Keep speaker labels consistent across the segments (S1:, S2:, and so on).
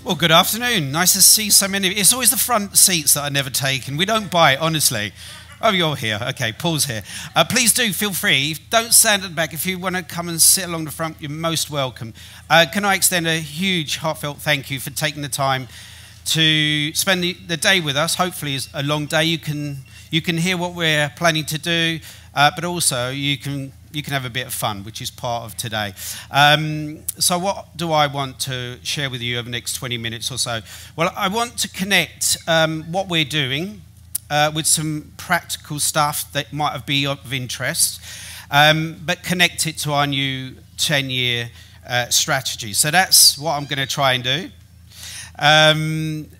S1: Well, good afternoon. Nice to see so many. It's always the front seats that I never take, and we don't bite, honestly. Oh, you're here. Okay, Paul's here. Please do feel free. Don't stand at the back. If you want to come and sit along the front, you're most welcome. Can I extend a huge, heartfelt thank you for taking the time to spend the day with us. Hopefully, it's a long day. You can hear what we're planning to do, but also you can have a bit of fun, which is part of today. So what do I want to share with you over the next 20 minutes or so? Well, I want to connect what we're doing with some practical stuff that might be of interest, but connect it to our new 10-year strategy. So that's what I'm going to try and do.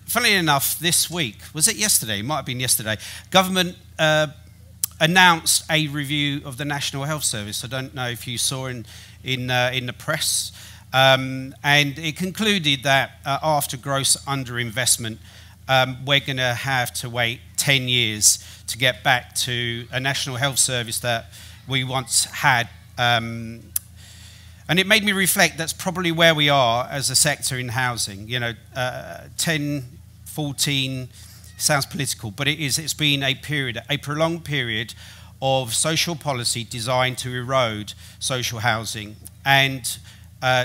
S1: Funnily enough, this week, was it yesterday? It might have been yesterday. Government announced a review of the National Health Service. I don't know if you saw in the press. And it concluded that after gross underinvestment, we're going to have to wait 10 years to get back to a National Health Service that we once had. And it made me reflect that's probably where we are as a sector in housing. You know, 10, 14... sounds political, but it's been a prolonged period of social policy designed to erode social housing and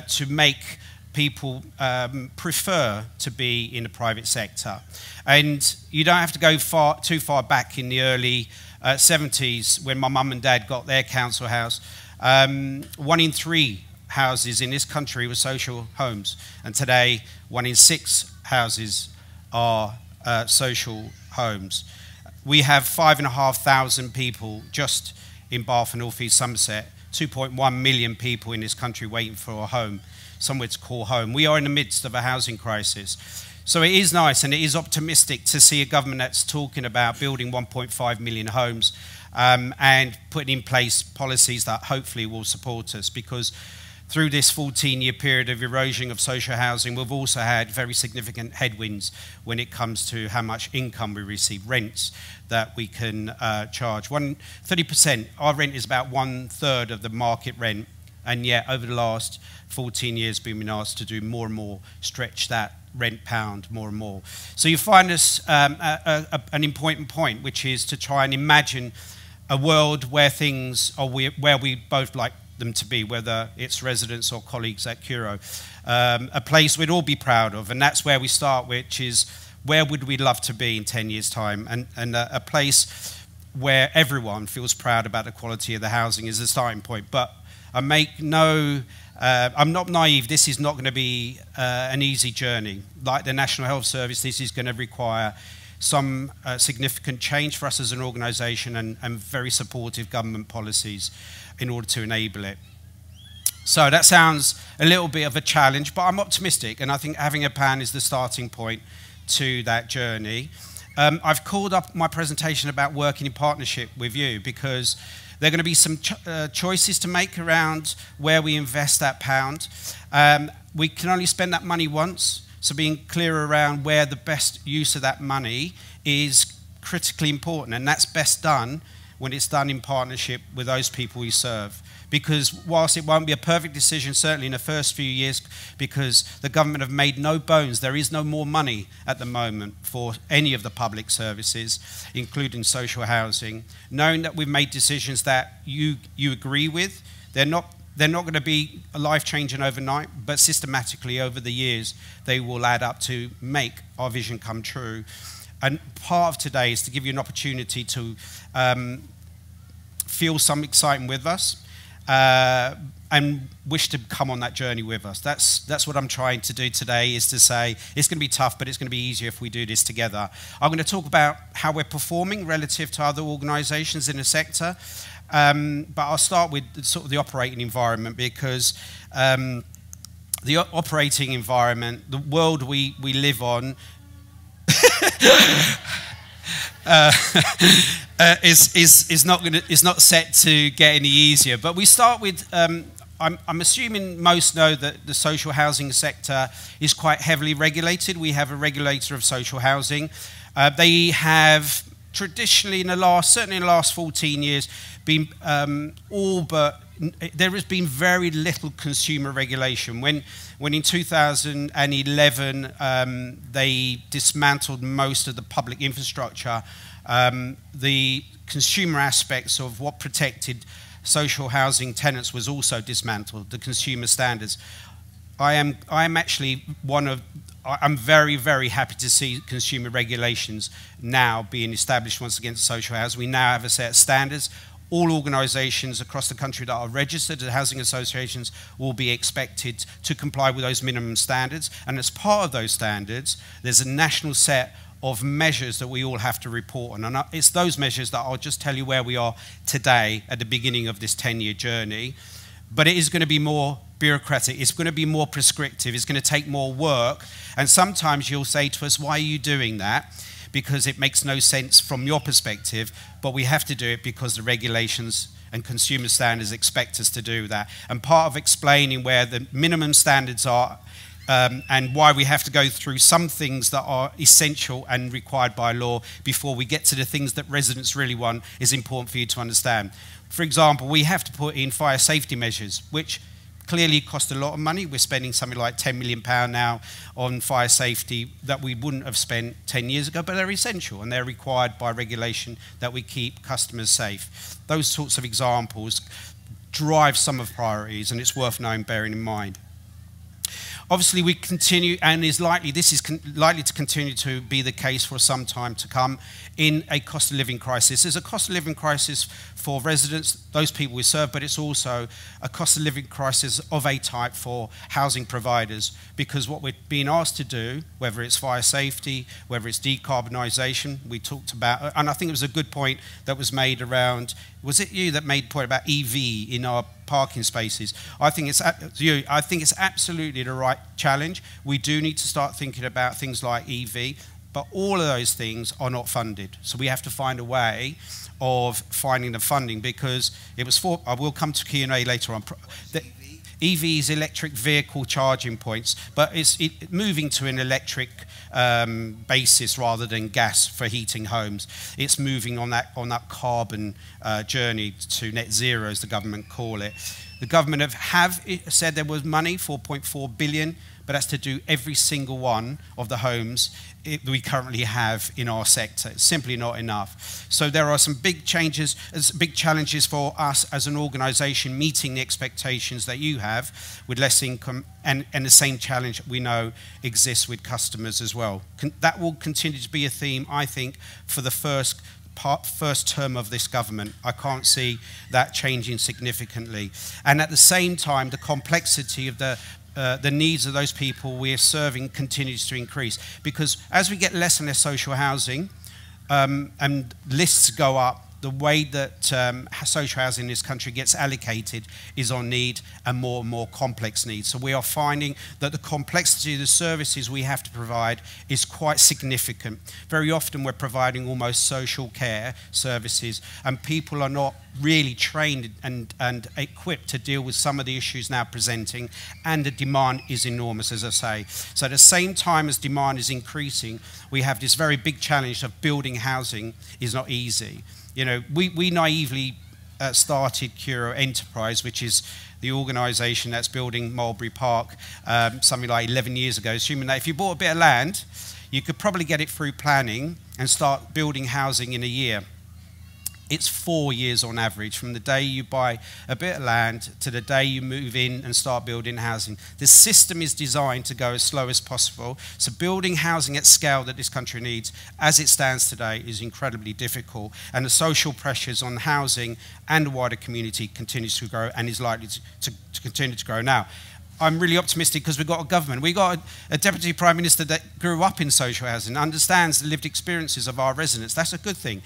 S1: to make people prefer to be in the private sector. And you don't have to go too far back in the early 70s when my mum and dad got their council house. 1 in 3 houses in this country were social homes, and today 1 in 6 houses are social homes. We have 5,500 people just in Bath and North East Somerset, 2.1 million people in this country waiting for a home, somewhere to call home. We are in the midst of a housing crisis. So it is nice and it is optimistic to see a government that's talking about building 1.5 million homes and putting in place policies that hopefully will support us, because through this 14-year period of erosion of social housing, we've also had very significant headwinds when it comes to how much income we receive, rents that we can charge. 30%, our rent is about 1/3 of the market rent, and yet over the last 14 years we've been asked to do more and more, stretch that rent pound more and more. So you find us an important point, which is to try and imagine a world where things are where we both like them to be, whether it's residents or colleagues at Curo, a place we'd all be proud of. And that's where we start, which is where would we love to be in 10 years' time, and a place where everyone feels proud about the quality of the housing is the starting point. But I make no, I'm not naive. This is not going to be an easy journey. Like the National Health Service, this is going to require some significant change for us as an organisation and very supportive government policies in order to enable it. So that sounds a little bit of a challenge, but I'm optimistic, and I think having a plan is the starting point to that journey. I've called up my presentation about working in partnership with you, because there are going to be some choices to make around where we invest that pound. We can only spend that money once, so being clear around where the best use of that money is critically important, and that's best done when it's done in partnership with those people we serve. Because whilst it won't be a perfect decision, certainly in the first few years, because the government have made no bones, there is no more money at the moment for any of the public services, including social housing. Knowing that we've made decisions that you agree with, they're not going to be life-changing overnight, but systematically over the years, they will add up to make our vision come true. And part of today is to give you an opportunity to feel some excitement with us and wish to come on that journey with us. That's what I'm trying to do today, is to say it's going to be tough, but it's going to be easier if we do this together. I'm going to talk about how we're performing relative to other organisations in the sector, but I'll start with sort of the operating environment, because the operating environment, the world we live on, is not set to get any easier. But we start with, I'm assuming most know that the social housing sector is quite heavily regulated. We have a regulator of social housing. They have traditionally, certainly in the last 14 years, been all but there has been very little consumer regulation. When in 2011 they dismantled most of the public infrastructure, the consumer aspects of what protected social housing tenants was also dismantled, the consumer standards. I'm very, very happy to see consumer regulations now being established once again for social housing. We now have a set of standards. All organisations across the country that are registered as housing associations will be expected to comply with those minimum standards. And as part of those standards, there's a national set of measures that we all have to report on. And it's those measures that I'll just tell you where we are today at the beginning of this 10-year journey. But it is going to be more bureaucratic, it's going to be more prescriptive, it's going to take more work. And sometimes you'll say to us, why are you doing that? Because it makes no sense from your perspective, but we have to do it because the regulations and consumer standards expect us to do that. And part of explaining where the minimum standards are and why we have to go through some things that are essential and required by law before we get to the things that residents really want is important for you to understand. For example, we have to put in fire safety measures, which clearly cost a lot of money. We're spending something like £10 million now on fire safety that we wouldn't have spent 10 years ago, but they're essential and they're required by regulation that we keep customers safe. Those sorts of examples drive some of the priorities, and it's worth knowing, bearing in mind. Obviously, we continue, and this is likely to continue to be the case for some time to come in a cost of living crisis. There's a cost of living crisis for residents, those people we serve, but it's also a cost of living crisis of a type for housing providers, because what we're being asked to do, whether it's fire safety, whether it's decarbonisation, we talked about, and I think it was a good point that was made around, was it you that made the point about EV in our parking spaces? I think it's absolutely the right challenge. We do need to start thinking about things like EV, but all of those things are not funded. So we have to find a way of finding the funding, because it was for, I will come to Q&A later on. The EV is electric vehicle charging points, but it's moving to an electric basis rather than gas for heating homes. It's moving on that carbon journey to net zero, as the government call it. The government have said there was money, 4.4 billion, but that's to do every single one of the homes we currently have in our sector. It's simply not enough. So there are some big changes, big challenges for us as an organisation meeting the expectations that you have with less income, and the same challenge we know exists with customers as well. That will continue to be a theme, I think, for the first term of this government. I can't see that changing significantly. And at the same time, the complexity of the needs of those people we're serving continues to increase, because as we get less and less social housing and lists go up, the way that social housing in this country gets allocated is on need and more complex needs. So we are finding that the complexity of the services we have to provide is quite significant. Very often we're providing almost social care services, and people are not really trained and equipped to deal with some of the issues now presenting, and the demand is enormous, as I say. So at the same time as demand is increasing, we have this very big challenge of building housing is not easy. You know, we naively started Curo Enterprise, which is the organisation that's building Mulberry Park something like 11 years ago, assuming that if you bought a bit of land, you could probably get it through planning and start building housing in a year. It's 4 years on average, from the day you buy a bit of land to the day you move in and start building housing. The system is designed to go as slow as possible. So building housing at scale that this country needs, as it stands today, is incredibly difficult. And the social pressures on housing and the wider community continues to grow, and is likely to continue to grow. Now, I'm really optimistic because we've got a government. We've got a Deputy Prime Minister that grew up in social housing, understands the lived experiences of our residents. That's a good thing.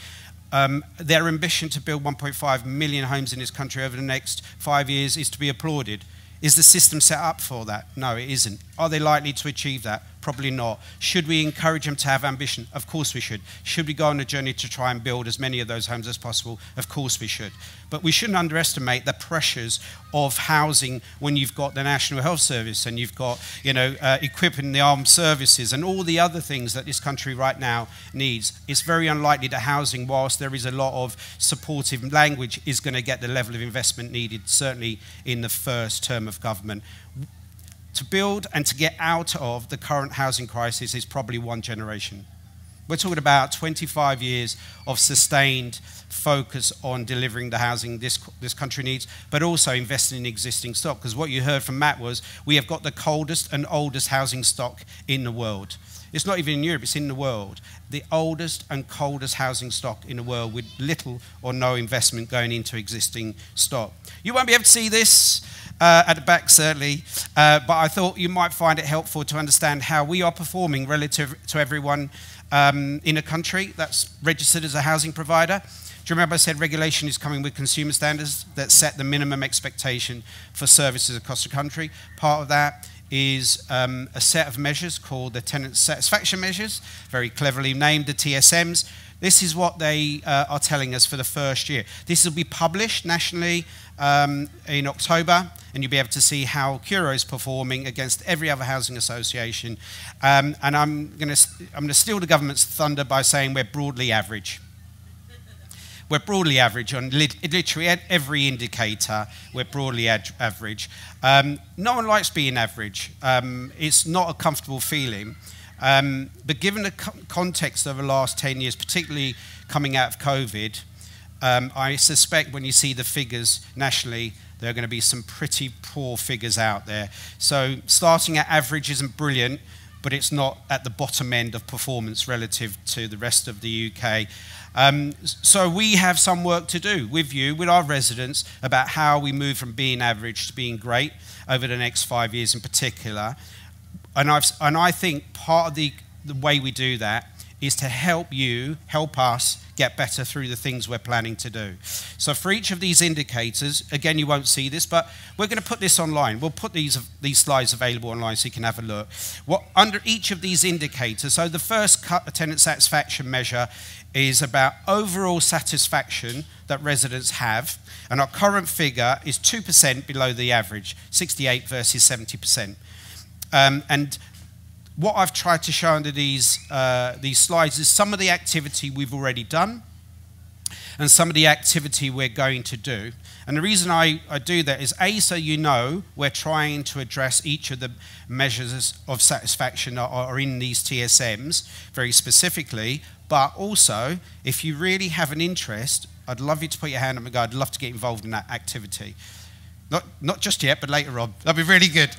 S1: Their ambition to build 1.5 million homes in this country over the next 5 years is to be applauded. Is the system set up for that? No, it isn't. Are they likely to achieve that? Probably not. Should we encourage them to have ambition? Of course we should. Should we go on a journey to try and build as many of those homes as possible? Of course we should. But we shouldn't underestimate the pressures of housing when you've got the National Health Service and you've got, equipping the armed services and all the other things that this country right now needs. It's very unlikely that housing, whilst there is a lot of supportive language, is going to get the level of investment needed, certainly in the first term of government. To build and to get out of the current housing crisis is probably one generation. We're talking about 25 years of sustained focus on delivering the housing this country needs, but also investing in existing stock. Because what you heard from Matt was we have got the coldest and oldest housing stock in the world. It's not even in Europe, it's in the world. The oldest and coldest housing stock in the world with little or no investment going into existing stock. You won't be able to see this at the back, certainly, but I thought you might find it helpful to understand how we are performing relative to everyone in a country that's registered as a housing provider. Do you remember I said regulation is coming with consumer standards that set the minimum expectation for services across the country? Part of that is a set of measures called the tenant satisfaction measures, very cleverly named the TSMs. This is what they are telling us for the first year. This will be published nationally in October, and you'll be able to see how Curo is performing against every other housing association. And I'm going to steal the government's thunder by saying we're broadly average. We're broadly average on literally every indicator. We're broadly average. No one likes being average. It's not a comfortable feeling. But given the context of the last 10 years, particularly coming out of COVID, I suspect when you see the figures nationally, there are going to be some pretty poor figures out there. So starting at average isn't brilliant, but it's not at the bottom end of performance relative to the rest of the UK. So we have some work to do with you, with our residents, about how we move from being average to being great over the next 5 years in particular. And I think part of the way we do that is to help us get better through the things we're planning to do. So for each of these indicators, again, you won't see this, but we're going to put this online. We'll put these slides available online so you can have a look. Under each of these indicators, so the first tenant satisfaction measure is about overall satisfaction that residents have, and our current figure is 2% below the average, 68 versus 70%. And what I've tried to show under these slides is some of the activity we've already done and some of the activity we're going to do. And the reason I do that is, A, so you know we're trying to address each of the measures of satisfaction that are in these TSMs very specifically, but also, if you really have an interest, I'd love you to put your hand up and go, I'd love to get involved in that activity. Not just yet, but later on. That'd be really good.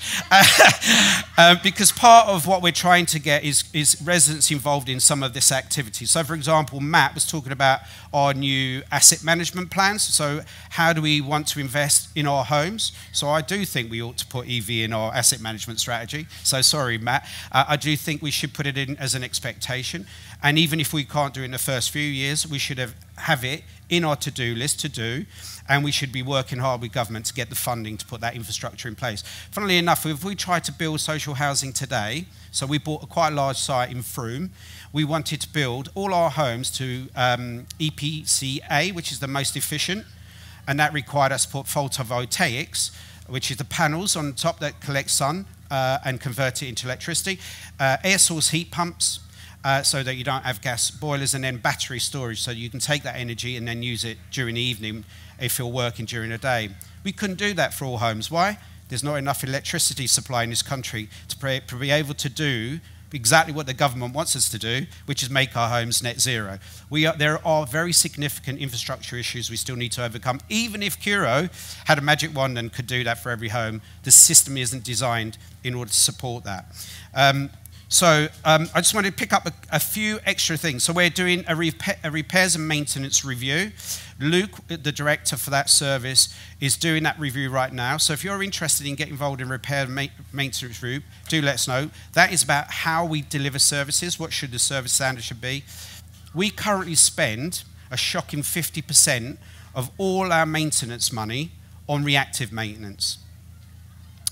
S1: Because part of what we're trying to get is residents involved in some of this activity. So, for example, Matt was talking about our new asset management plans. So how do we want to invest in our homes? So I do think we ought to put EV in our asset management strategy. So sorry, Matt. I do think we should put it in as an expectation. And even if we can't do it in the first few years, we should have it in our to-do list to do, and we should be working hard with government to get the funding to put that infrastructure in place. Funnily enough, if we try to build social housing today, so we bought quite a large site in Frome, we wanted to build all our homes to EPC-A, which is the most efficient, and that required us to put photovoltaics, which is the panels on top that collect sun and convert it into electricity, air source heat pumps, so that you don't have gas boilers, and then battery storage so you can take that energy and then use it during the evening if you're working during the day. We couldn't do that for all homes. Why? There's not enough electricity supply in this country to be able to do exactly what the government wants us to do, which is make our homes net zero. There are very significant infrastructure issues we still need to overcome. Even if Curo had a magic wand and could do that for every home, the system isn't designed in order to support that. So I just wanted to pick up a few extra things. So we're doing a repairs and maintenance review. Luke, the director for that service, is doing that review right now. So if you're interested in getting involved in repair and maintenance review, do let us know. That is about how we deliver services, what should the service standard should be. We currently spend a shocking 50% of all our maintenance money on reactive maintenance.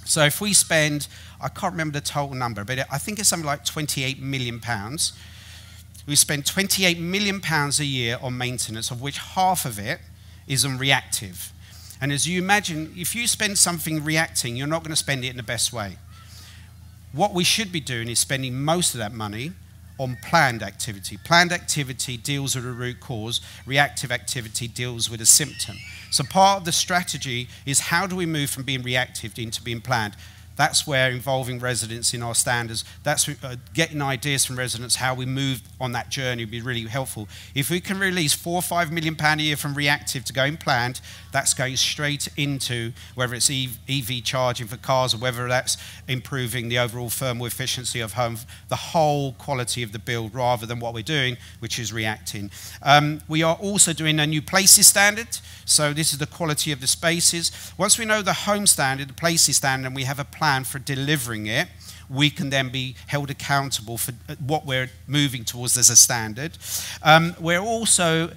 S1: So if we spend, I can't remember the total number, but I think it's something like £28 million. We spend £28 million a year on maintenance, of which half of it is on reactive. And as you imagine, if you spend something reacting, you're not going to spend it in the best way. What we should be doing is spending most of that money on planned activity. Planned activity deals with a root cause. Reactive activity deals with a symptom. So part of the strategy is how do we move from being reactive into being planned? That's where involving residents in our standards, that's getting ideas from residents, how we move on that journey would be really helpful. If we can release £4 or £5 million a year from reactive to going planned, that's going straight into whether it's EV charging for cars or whether that's improving the overall thermal efficiency of homes, the whole quality of the build rather than what we're doing, which is reacting. We are also doing a new places standard. So this is the quality of the spaces. Once we know the home standard, the places standard, and we have a plan for delivering it, we can then be held accountable for what we're moving towards as a standard. We're also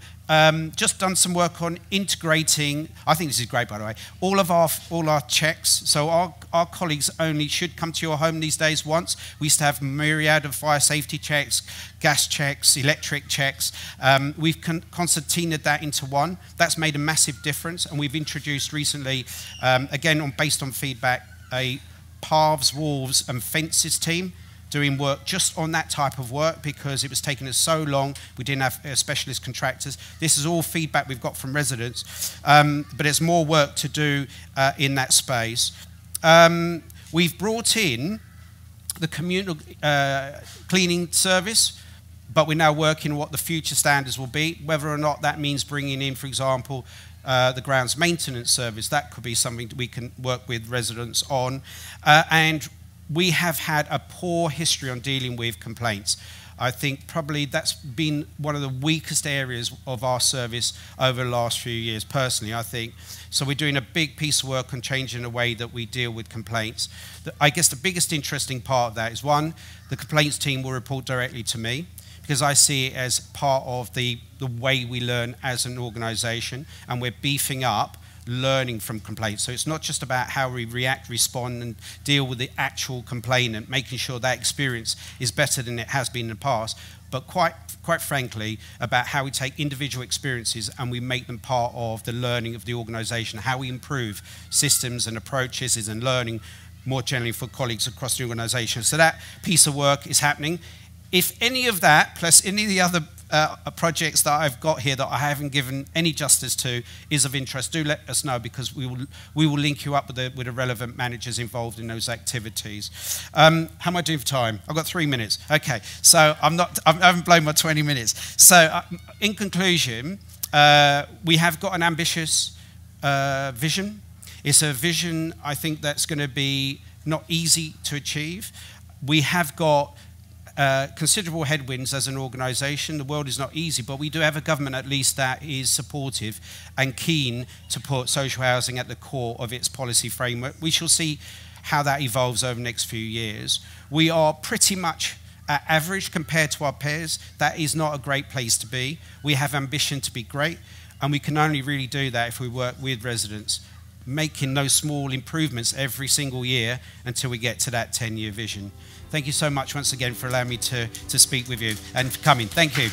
S1: just done some work on integrating, I think this is great by the way, all our checks. So our colleagues only should come to your home these days once. We used to have a myriad of fire safety checks, gas checks, electric checks. We've concertinaed that into one. That's made a massive difference, and we've introduced recently, again based on feedback, a paths, walls and fences team doing work just on that type of work because it was taking us so long. We didn't have specialist contractors. This is all feedback we've got from residents, but it's more work to do in that space. We've brought in the communal cleaning service, but we're now working on what the future standards will be, whether or not that means bringing in, for example, the grounds maintenance service. That could be something that we can work with residents on. And we have had a poor history on dealing with complaints. I think probably that's been one of the weakest areas of our service over the last few years, personally, I think. So we're doing a big piece of work on changing the way that we deal with complaints. I guess the biggest interesting part of that is, one, the complaints team will report directly to me, because I see it as part of the way we learn as an organisation, and we're beefing up learning from complaints. So it's not just about how we react, respond, and deal with the actual complainant, making sure that experience is better than it has been in the past, but quite frankly, about how we take individual experiences and we make them part of the learning of the organisation, how we improve systems and approaches and learning more generally for colleagues across the organisation. So that piece of work is happening. If any of that, plus any of the other projects that I've got here that I haven't given any justice to, is of interest, do let us know, because we will link you up with the relevant managers involved in those activities. How am I doing for time? I've got 3 minutes. Okay, so I haven't blown my 20 minutes. So in conclusion, we have got an ambitious vision. It's a vision, I think, that's going to be not easy to achieve. We have got considerable headwinds as an organisation. The world is not easy, but we do have a government at least that is supportive and keen to put social housing at the core of its policy framework. We shall see how that evolves over the next few years. We are pretty much at average compared to our peers. That is not a great place to be. We have ambition to be great, and we can only really do that if we work with residents, making those small improvements every single year until we get to that 10-year vision. Thank you so much once again for allowing me to speak with you and for coming. Thank you.